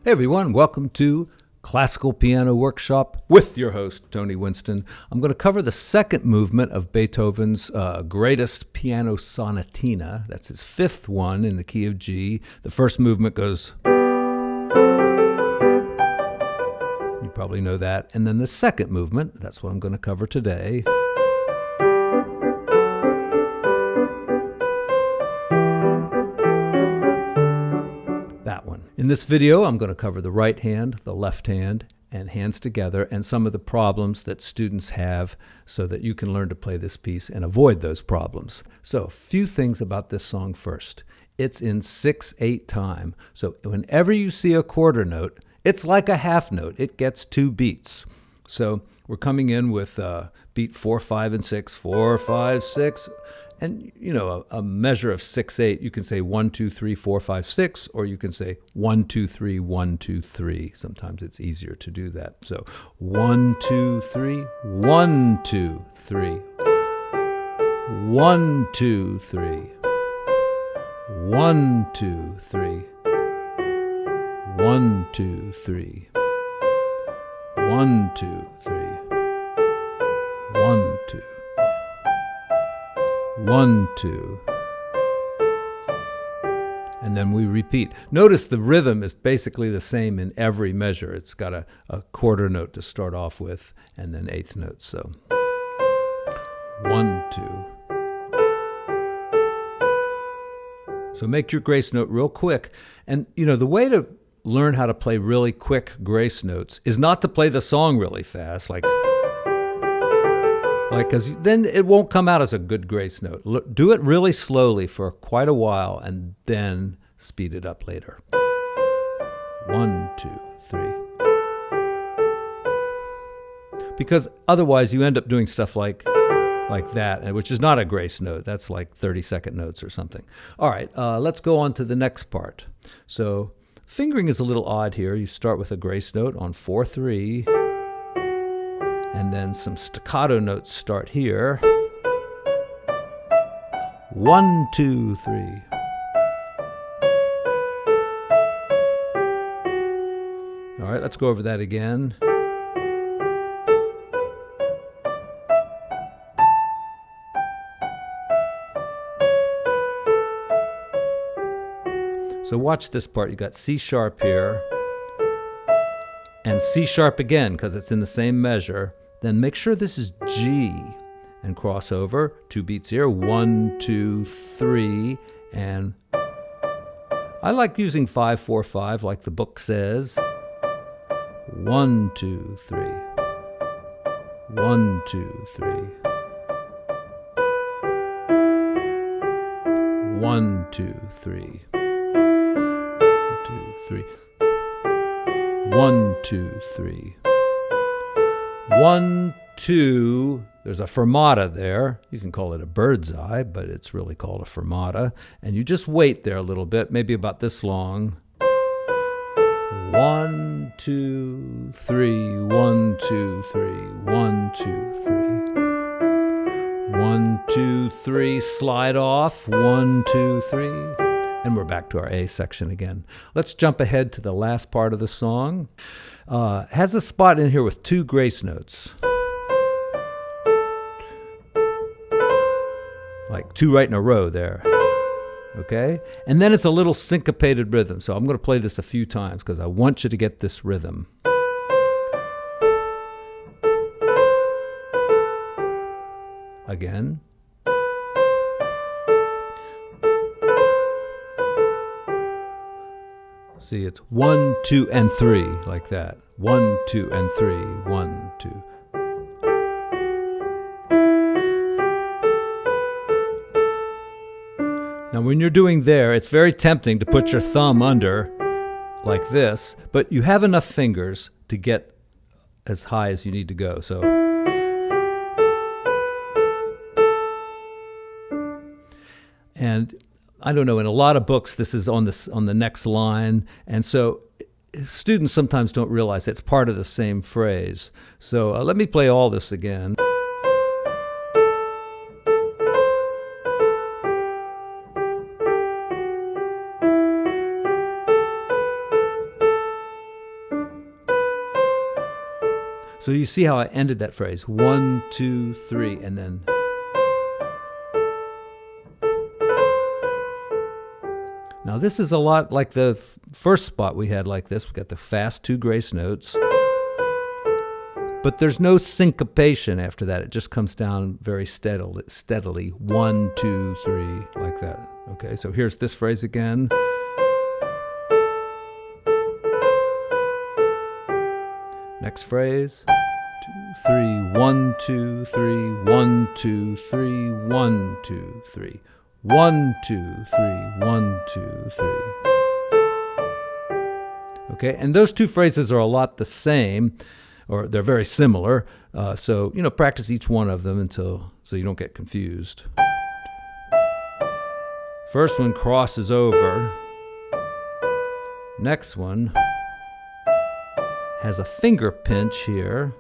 Hey everyone, welcome to Classical Piano Workshop with your host, Tony Winston. I'm going to cover the second movement of Beethoven's greatest piano sonatina. That's his fifth one in the key of G. The first movement goes, you probably know that. And then the second movement, that's what I'm going to cover today. That one. In this video, I'm going to cover the right hand, the left hand, and hands together, and some of the problems that students have so that you can learn to play this piece and avoid those problems. So a few things about this song first. It's in 6/8 time. So whenever you see a quarter note, it's like a half note. It gets 2 beats. So we're coming in with beat 4, 5, and 6, 4, 5, 6. And, you know, a measure of 6/8, you can say 1, 2, 3, 4, 5, 6, or you can say 1, 2, 3, 1, 2, 3. Sometimes it's easier to do that. So 1, 2, 3, 1, 2, 3. 1, 2, 3. 1, 2, 3. 1, 2, 3. 1, 2, 3. 1, 2. 1, 2. And then we repeat. Notice the rhythm is basically the same in every measure. It's got a quarter note to start off with and then eighth notes. So 1, 2. So make your grace note real quick. And you know, the way to learn how to play really quick grace notes is not to play the song really fast, because then it won't come out as a good grace note. Do it really slowly for quite a while and then speed it up later. 1, 2, 3. Because otherwise you end up doing stuff like that, which is not a grace note. That's like 30-second notes or something. All right, let's go on to the next part. So fingering is a little odd here. You start with a grace note on 4/3. And then some staccato notes start here. 1, 2, 3. All right, let's go over that again. So watch this part. You got C sharp here. And C sharp again, because it's in the same measure. Then make sure this is G and cross over 2 beats here. 1, 2, 3, and I like using 5, 4, 5 like the book says. 1, 2, 3. 1, 2, 3. 1, 2, 3. 2, 3. 1, 2, 3. 1, 2. There's a fermata there. You can call it a bird's eye, but it's really called a fermata. And you just wait there a little bit, maybe about this long. 1, 2, 3. 1, 2, 3. 1, 2, 3. 1, 2, 3. Slide off. 1, 2, 3. And we're back to our A section again. Let's jump ahead to the last part of the song. Has a spot in here with 2 grace notes. Like 2 right in a row there. Okay? And then it's a little syncopated rhythm. So I'm going to play this a few times because I want you to get this rhythm. Again. See, it's 1, 2, and 3, like that. 1, 2, and 3. 1, 2. Now, when you're doing there, it's very tempting to put your thumb under like this, but you have enough fingers to get as high as you need to go. So, and I don't know, in a lot of books, this is on the next line. And so students sometimes don't realize it's part of the same phrase. So let me play all this again. So you see how I ended that phrase, 1, 2, 3, and then. Now this is a lot like the first spot we had like this. We got the fast 2 grace notes, but there's no syncopation after that. It just comes down very steadily, 1, 2, 3, like that. Okay, so here's this phrase again. Next phrase, 2, 3, 1, 2, 3, 1, 2, 3, 1, 2, 3. 1, 2, 3, 1, 2, 3. Okay, and those two phrases are a lot the same, or they're very similar. So, practice each one of them so you don't get confused. First one crosses over. Next one has a finger pinch here.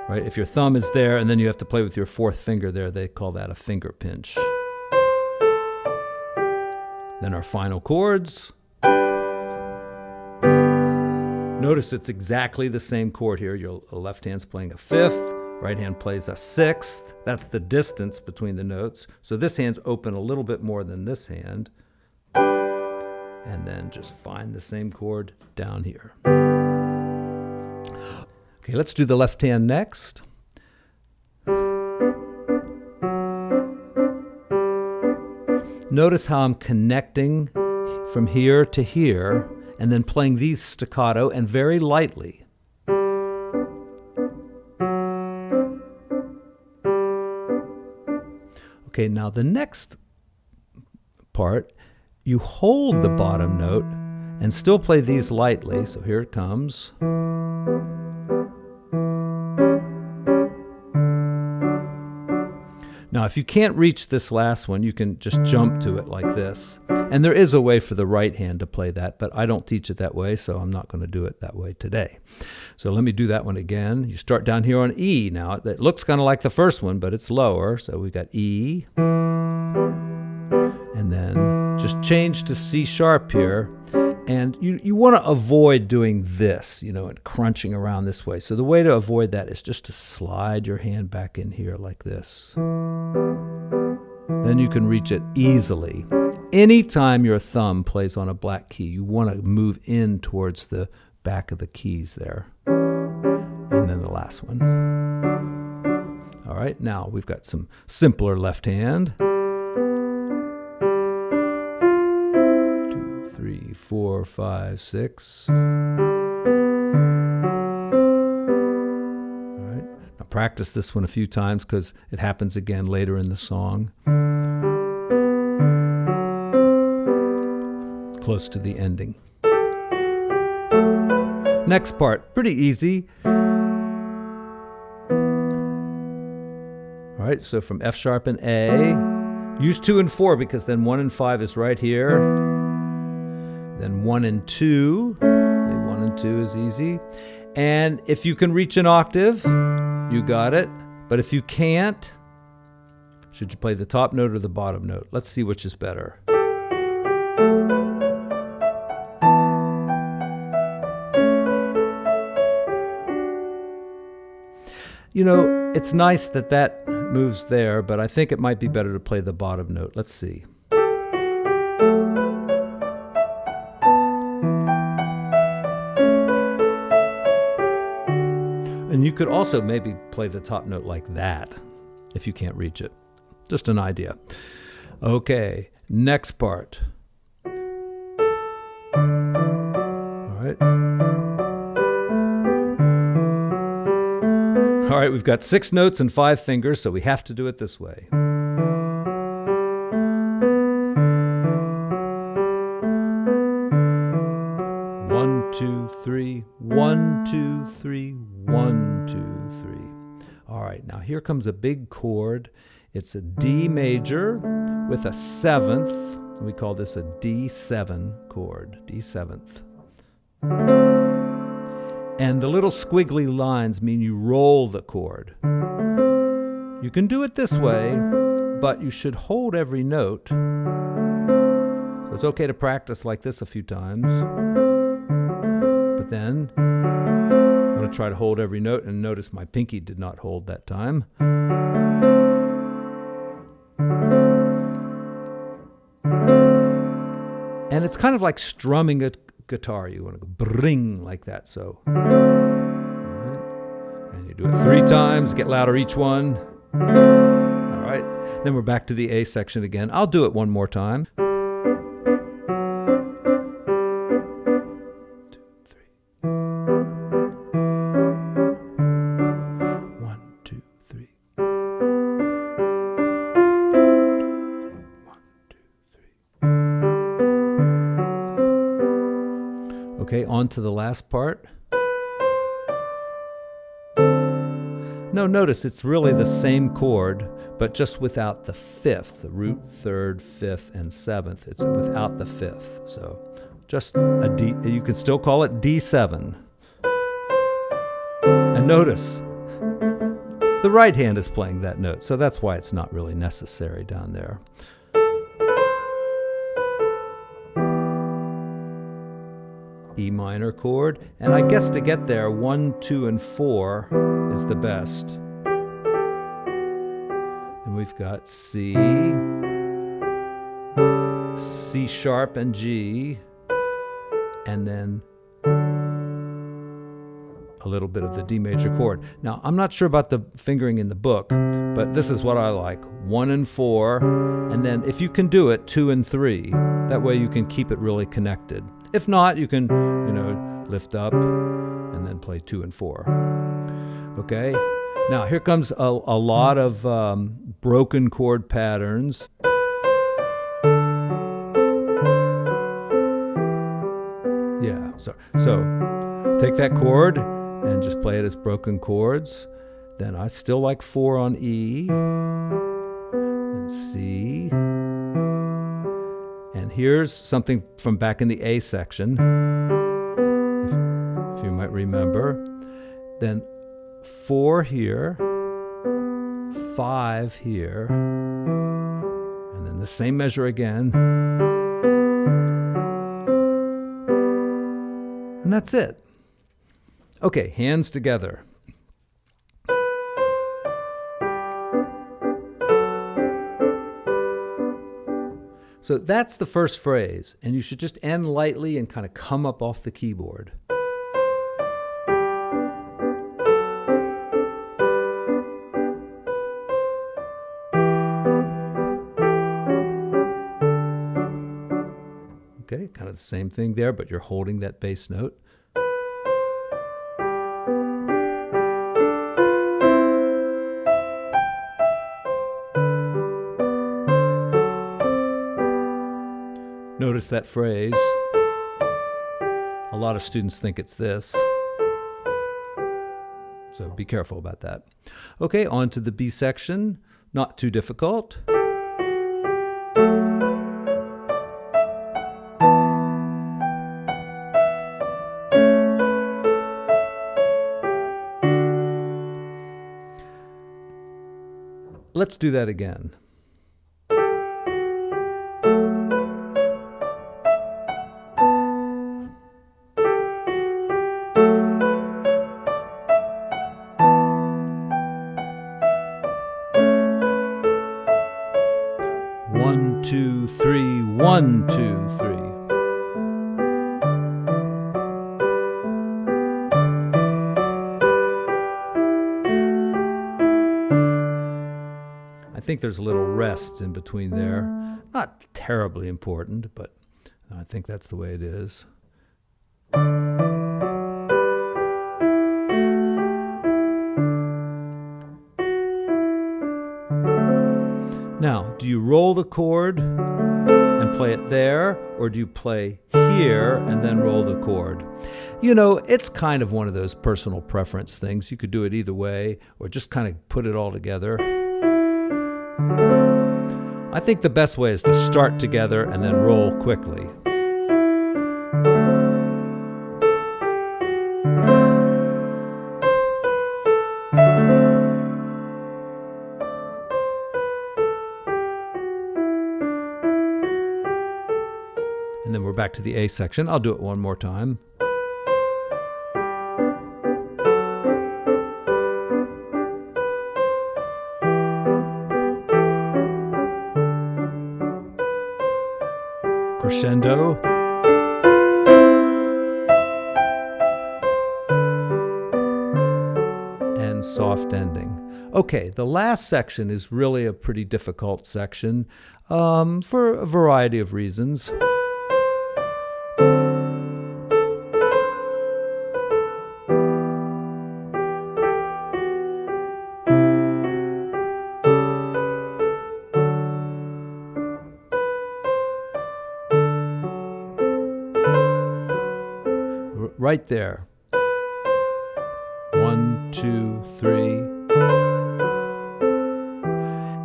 Right? If your thumb is there and then you have to play with your 4th finger there, they call that a finger pinch. Then our final chords. Notice it's exactly the same chord here. Your left hand's playing a 5th, right hand plays a 6th. That's the distance between the notes. So this hand's open a little bit more than this hand. And then just find the same chord down here. Okay, let's do the left hand next. Notice how I'm connecting from here to here and then playing these staccato and very lightly. Okay, now the next part, you hold the bottom note and still play these lightly. So here it comes. Now, if you can't reach this last one, you can just jump to it like this. And there is a way for the right hand to play that, but I don't teach it that way, so I'm not going to do it that way today. So let me do that one again. You start down here on E. Now, it looks kind of like the first one, but it's lower. So we got E. And then just change to C sharp here. And you want to avoid doing this, and crunching around this way. So the way to avoid that is just to slide your hand back in here like this. Then you can reach it easily. Anytime your thumb plays on a black key, you want to move in towards the back of the keys there. And then the last one. All right, now we've got some simpler left hand. 3, 4, 5, 6. All right. Now practice this one a few times because it happens again later in the song. Close to the ending. Next part, pretty easy. All right, so from F sharp and A, use 2 and 4 because then 1 and 5 is right here. Then 1 and 2. 1 and 2 is easy. And if you can reach an octave, you got it. But if you can't, should you play the top note or the bottom note? Let's see which is better. It's nice that moves there, but I think it might be better to play the bottom note. Let's see. And you could also maybe play the top note like that if you can't reach it. Just an idea. Okay, next part. All right. All right, we've got 6 notes and 5 fingers, so we have to do it this way. 1, 2, 3, 1, 2, 3, 1, 2, 3. All right, now here comes a big chord. It's a D major with a 7th. We call this a D7 chord, D7th. And the little squiggly lines mean you roll the chord. You can do it this way, but you should hold every note. So it's okay to practice like this a few times. But then, going to try to hold every note, and notice my pinky did not hold that time. And it's kind of like strumming a guitar. You want to go bring like that. So, all right. And you do it 3 times, get louder each one. All right. Then we're back to the A section again. I'll do it one more time. 2, 3. 1, 2, 3. 1, 2, 3. Okay, on to the last part. No, notice it's really the same chord, but just without the 5th, the root, 3rd, 5th, and 7th. It's without the 5th. So just a D, you can still call it D7. And notice, the right hand is playing that note, so that's why it's not really necessary down there. E minor chord, and I guess to get there, 1, 2, and 4 is the best. And we've got C, C sharp and G, and then a little bit of the D major chord. Now, I'm not sure about the fingering in the book, but this is what I like. 1 and 4, and then if you can do it, 2 and 3. That way you can keep it really connected. If not, you can, lift up and then play 2 and 4. Okay? Now, here comes a lot of broken chord patterns. Yeah, so take that chord and just play it as broken chords. Then I still like 4 on E and C. And here's something from back in the A section, if you might remember. Then 4 here, 5 here, and then the same measure again. And that's it. Okay, hands together. So that's the first phrase, and you should just end lightly and kind of come up off the keyboard. Okay, kind of the same thing there, but you're holding that bass note. Notice that phrase. A lot of students think it's this. So be careful about that. Okay, on to the B section. Not too difficult. Let's do that again. One, two, three, 1, 2, 3. I think there's little rests in between there. Not terribly important, but I think that's the way it is. Now, do you roll the chord and play it there, or do you play here and then roll the chord? It's kind of one of those personal preference things. You could do it either way, or just kind of put it all together. I think the best way is to start together and then roll quickly. And then we're back to the A section. I'll do it one more time. crescendo, and soft ending. Okay, the last section is really a pretty difficult section for a variety of reasons. Right there. 1, 2, 3.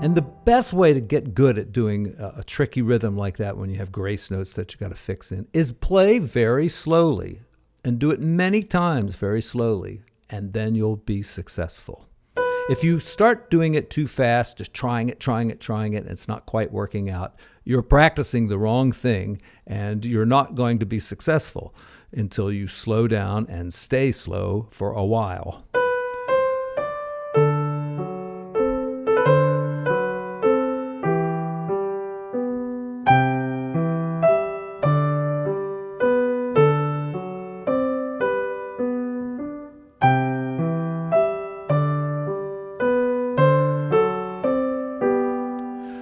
And the best way to get good at doing a tricky rhythm like that when you have grace notes that you got to fix in is play very slowly and do it many times very slowly, and then you'll be successful. If you start doing it too fast, just trying it, and it's not quite working out, you're practicing the wrong thing, and you're not going to be successful until you slow down and stay slow for a while.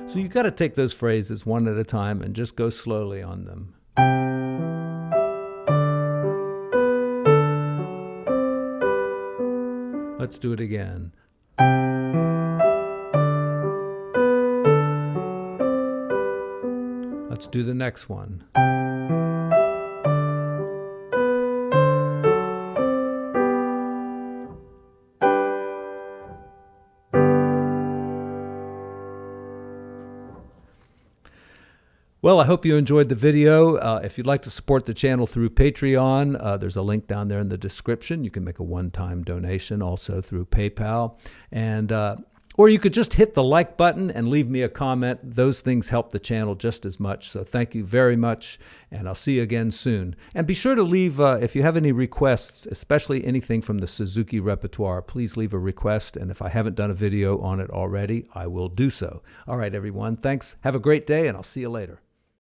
So you got to take those phrases one at a time and just go slowly on them. Let's do it again. Let's do the next one. Well, I hope you enjoyed the video. If you'd like to support the channel through Patreon, there's a link down there in the description. You can make a one-time donation also through PayPal. And or you could just hit the like button and leave me a comment. Those things help the channel just as much. So thank you very much, and I'll see you again soon. And be sure to leave, if you have any requests, especially anything from the Suzuki repertoire, please leave a request. And if I haven't done a video on it already, I will do so. All right, everyone. Thanks. Have a great day, and I'll see you later.